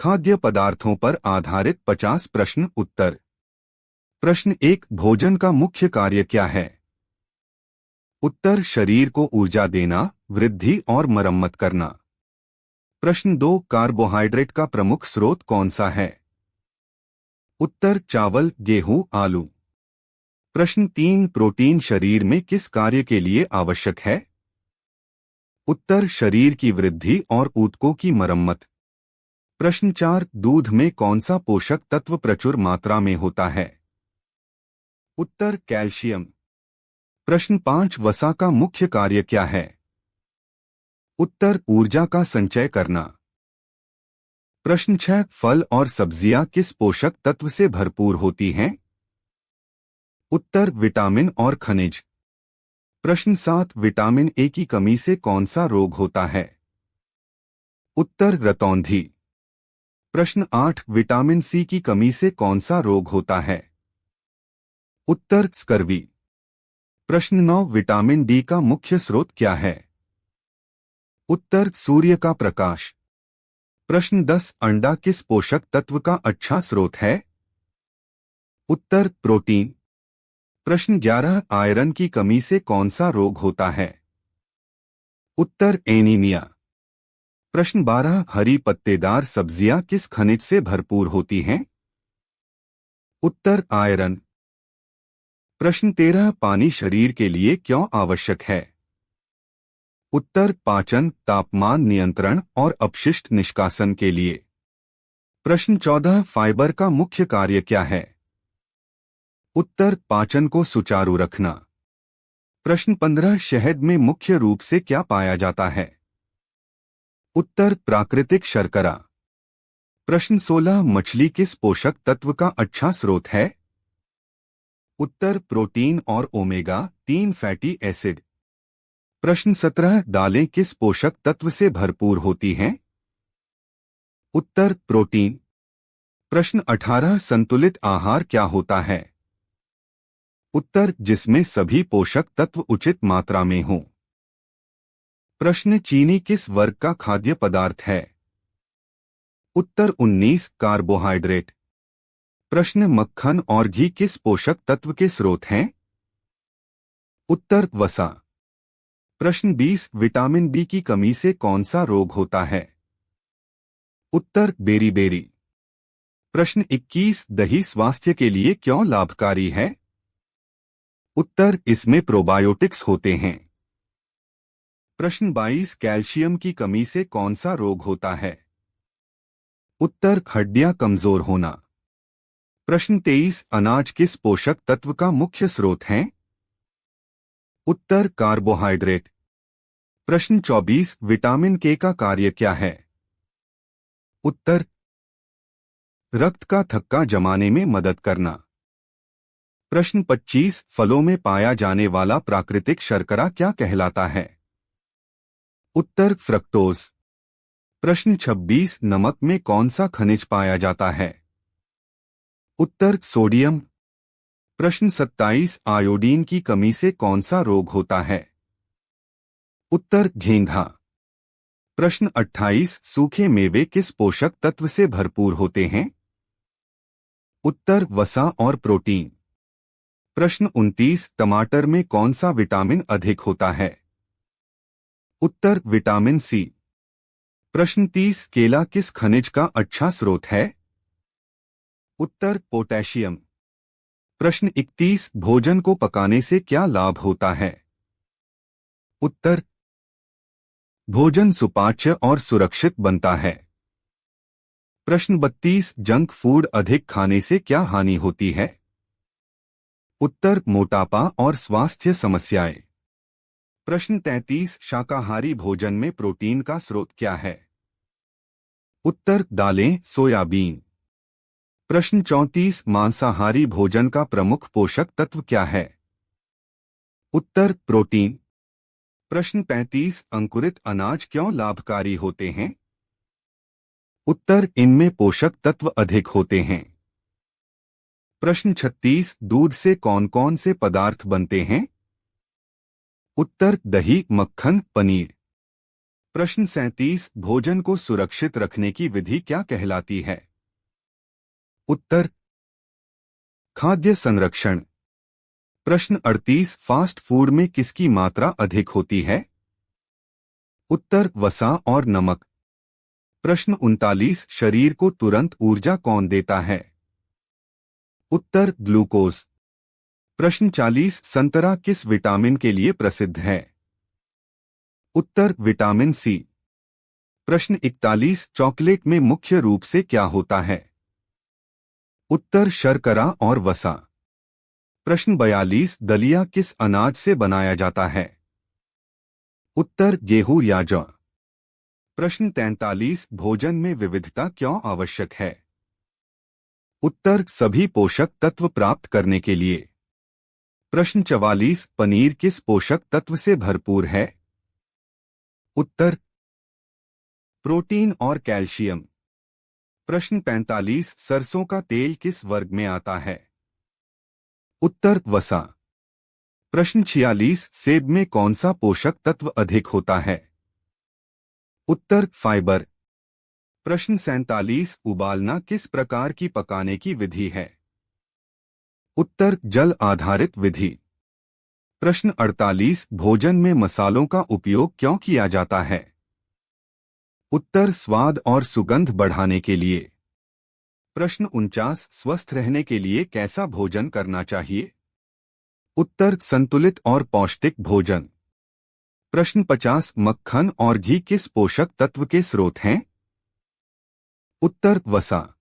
खाद्य पदार्थों पर आधारित 50 प्रश्न उत्तर। प्रश्न 1, भोजन का मुख्य कार्य क्या है? उत्तर, शरीर को ऊर्जा देना, वृद्धि और मरम्मत करना। प्रश्न 2, कार्बोहाइड्रेट का प्रमुख स्रोत कौन सा है? उत्तर, चावल, गेहूं, आलू। प्रश्न 3, प्रोटीन शरीर में किस कार्य के लिए आवश्यक है? उत्तर, शरीर की वृद्धि और ऊतकों की मरम्मत। प्रश्न 4, दूध में कौन सा पोषक तत्व प्रचुर मात्रा में होता है? उत्तर, कैल्शियम। प्रश्न 5, वसा का मुख्य कार्य क्या है? उत्तर, ऊर्जा का संचय करना। प्रश्न 6, फल और सब्जियां किस पोषक तत्व से भरपूर होती हैं? उत्तर, विटामिन और खनिज। प्रश्न 7, विटामिन ए की कमी से कौन सा रोग होता है? उत्तर, रतौंधी। प्रश्न 8, विटामिन सी की कमी से कौन सा रोग होता है? उत्तर, स्कर्वी। प्रश्न 9, विटामिन डी का मुख्य स्रोत क्या है? उत्तर, सूर्य का प्रकाश। प्रश्न 10, अंडा किस पोषक तत्व का अच्छा स्रोत है? उत्तर, प्रोटीन। प्रश्न 11, आयरन की कमी से कौन सा रोग होता है? उत्तर, एनीमिया। प्रश्न 12, हरी पत्तेदार सब्जियां किस खनिज से भरपूर होती हैं? उत्तर, आयरन। प्रश्न 13, पानी शरीर के लिए क्यों आवश्यक है? उत्तर, पाचन, तापमान नियंत्रण और अपशिष्ट निष्कासन के लिए। प्रश्न 14, फाइबर का मुख्य कार्य क्या है? उत्तर, पाचन को सुचारू रखना। प्रश्न 15, शहद में मुख्य रूप से क्या पाया जाता है? उत्तर, प्राकृतिक शर्करा। प्रश्न 16, मछली किस पोषक तत्व का अच्छा स्रोत है? उत्तर, प्रोटीन और ओमेगा 3 फैटी एसिड। प्रश्न 17, दालें किस पोषक तत्व से भरपूर होती हैं? उत्तर, प्रोटीन। प्रश्न 18, संतुलित आहार क्या होता है? उत्तर, जिसमें सभी पोषक तत्व उचित मात्रा में हों। प्रश्न, चीनी किस वर्ग का खाद्य पदार्थ है? उत्तर, 19, कार्बोहाइड्रेट। प्रश्न, मक्खन और घी किस पोषक तत्व के स्रोत हैं? उत्तर, वसा। प्रश्न 20, विटामिन बी की कमी से कौन सा रोग होता है? उत्तर, बेरी। प्रश्न 21, दही स्वास्थ्य के लिए क्यों लाभकारी है? उत्तर, इसमें प्रोबायोटिक्स होते हैं। प्रश्न 22, कैल्शियम की कमी से कौन सा रोग होता है? उत्तर, हड्डियां कमजोर होना। प्रश्न 23, अनाज किस पोषक तत्व का मुख्य स्रोत है? उत्तर, कार्बोहाइड्रेट। प्रश्न 24, विटामिन के का कार्य क्या है? उत्तर, रक्त का थक्का जमाने में मदद करना। प्रश्न 25, फलों में पाया जाने वाला प्राकृतिक शर्करा क्या कहलाता है? उत्तर, फ्रक्टोज। प्रश्न 26, नमक में कौन सा खनिज पाया जाता है? उत्तर, सोडियम। प्रश्न 27, आयोडीन की कमी से कौन सा रोग होता है? उत्तर, घेंघा। प्रश्न 28, सूखे मेवे किस पोषक तत्व से भरपूर होते हैं? उत्तर, वसा और प्रोटीन। प्रश्न 29, टमाटर में कौन सा विटामिन अधिक होता है? उत्तर, विटामिन सी। प्रश्न 30, केला किस खनिज का अच्छा स्रोत है? उत्तर, पोटेशियम। प्रश्न 31, भोजन को पकाने से क्या लाभ होता है? उत्तर, भोजन सुपाच्य और सुरक्षित बनता है। प्रश्न 32, जंक फूड अधिक खाने से क्या हानि होती है? उत्तर, मोटापा और स्वास्थ्य समस्याएं। प्रश्न 33, शाकाहारी भोजन में प्रोटीन का स्रोत क्या है? उत्तर, दालें, सोयाबीन। प्रश्न 34, मांसाहारी भोजन का प्रमुख पोषक तत्व क्या है? उत्तर, प्रोटीन। प्रश्न 35, अंकुरित अनाज क्यों लाभकारी होते हैं? उत्तर, इनमें पोषक तत्व अधिक होते हैं। प्रश्न 36, दूध से कौन कौन से पदार्थ बनते हैं? उत्तर, दही, मक्खन, पनीर। प्रश्न 37 भोजन को सुरक्षित रखने की विधि क्या कहलाती है? उत्तर खाद्य संरक्षण। प्रश्न 38 फास्ट फूड में किसकी मात्रा अधिक होती है? उत्तर वसा और नमक। प्रश्न 39 शरीर को तुरंत ऊर्जा कौन देता है? उत्तर ग्लूकोज। प्रश्न 40 संतरा किस विटामिन के लिए प्रसिद्ध है? उत्तर विटामिन सी। प्रश्न 41 चॉकलेट में मुख्य रूप से क्या होता है? उत्तर शर्करा और वसा। प्रश्न 42 दलिया किस अनाज से बनाया जाता है? उत्तर गेहूं या जौ। प्रश्न 43 भोजन में विविधता क्यों आवश्यक है? उत्तर सभी पोषक तत्व प्राप्त करने के लिए। प्रश्न 44 पनीर किस पोषक तत्व से भरपूर है? उत्तर प्रोटीन और कैल्शियम। प्रश्न 45 सरसों का तेल किस वर्ग में आता है? उत्तर वसा। प्रश्न 46 सेब में कौन सा पोषक तत्व अधिक होता है? उत्तर फाइबर। प्रश्न 47 उबालना किस प्रकार की पकाने की विधि है? उत्तर जल आधारित विधि। प्रश्न 48 भोजन में मसालों का उपयोग क्यों किया जाता है? उत्तर स्वाद और सुगंध बढ़ाने के लिए। प्रश्न 49 स्वस्थ रहने के लिए कैसा भोजन करना चाहिए? उत्तर संतुलित और पौष्टिक भोजन। प्रश्न 50 मक्खन और घी किस पोषक तत्व के स्रोत हैं? उत्तर वसा।